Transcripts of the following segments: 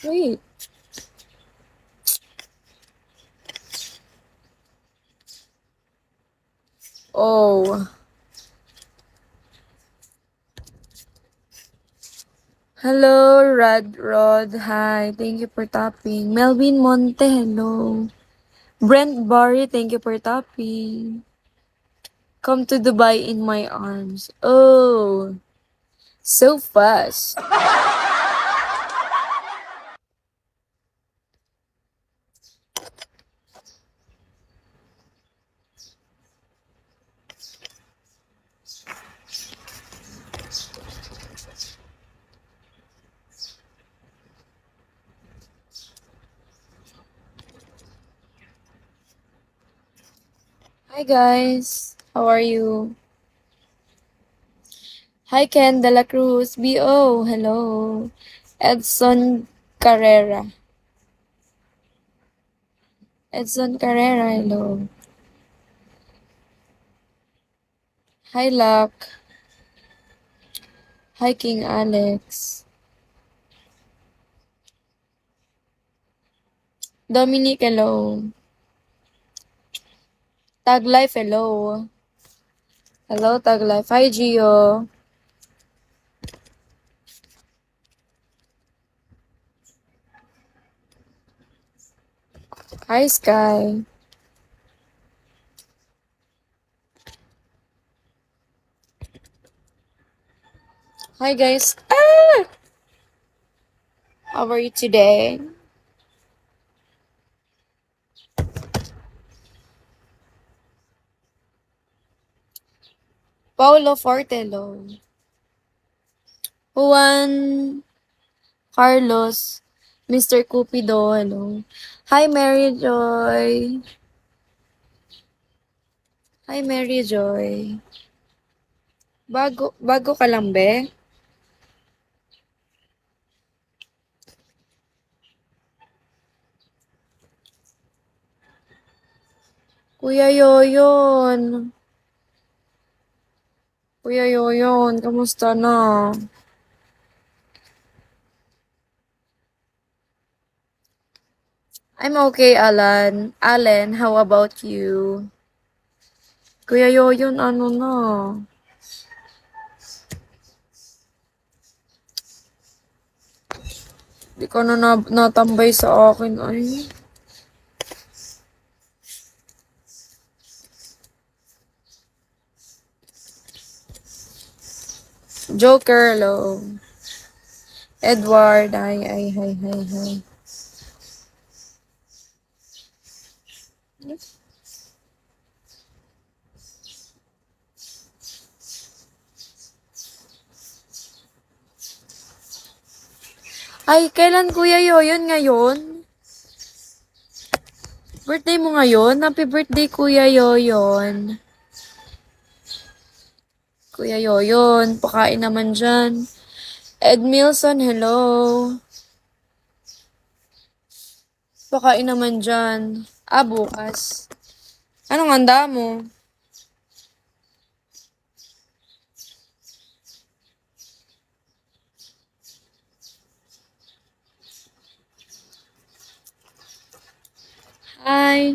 Wait. Oh. Hello, Rod. Hi. Thank you for tapping. Melvin Monte, hello. Brent Barry, thank you for tapping. Come to Dubai in my arms. Oh, so fast. Hi, guys. How are you? Hi, Ken De La Cruz. B.O. Hello. Edson Carrera. Edson Carrera, hello. Hi, Luck. Hi, King Alex. Dominic, hello. Tag Life, hello. Hello, Tag Life. Hi, Gio. Hi, Sky. Hi, guys. Ah! How are you today? Paulo Fortelo. Juan Carlos. Mr. Cupido, hello. Hi, Mary Joy. Hi, Mary Joy. Bago ka lang, be? Kuya Yoyon. Kuya Yoyon, kamusta na? I'm okay, Alan. Allen, how about you? Kuya Yoyon, ano na? Di ka na natambay sa akin, ay. Joker, hello. Edward, hi. Ay, kailan Kuya Yoyon ngayon? Birthday mo ngayon? Happy birthday, Kuya Yoyon. Kuya Yoyon, pakain naman dyan. Ed Milson, hello. Pakain naman dyan. Ah, bukas. Anong handa mo? Hi,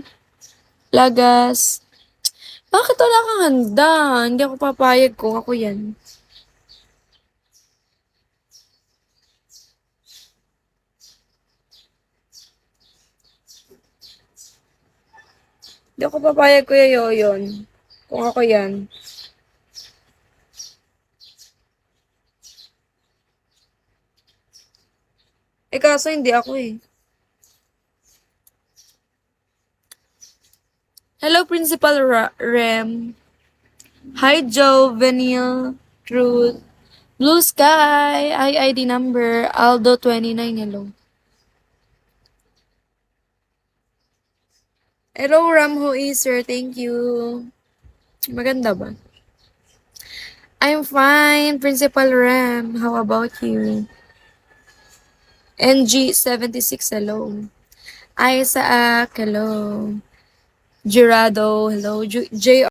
Lagas. Bakit wala kang handa? Hindi ako papayag kung ako yan. Hindi ako papayag, Kuya Yoyon. Kung ako yan. Eh kaso hindi ako eh. Hello, Principal Rem. Hi, Joe, Vanille, Truth, Blue Sky, ID number, Aldo 29, hello. Hello, Ramho Iser, thank you. Maganda ba? I'm fine, Principal Rem. How about you? NG76, hello. Isaac, hello. Jurado, hello.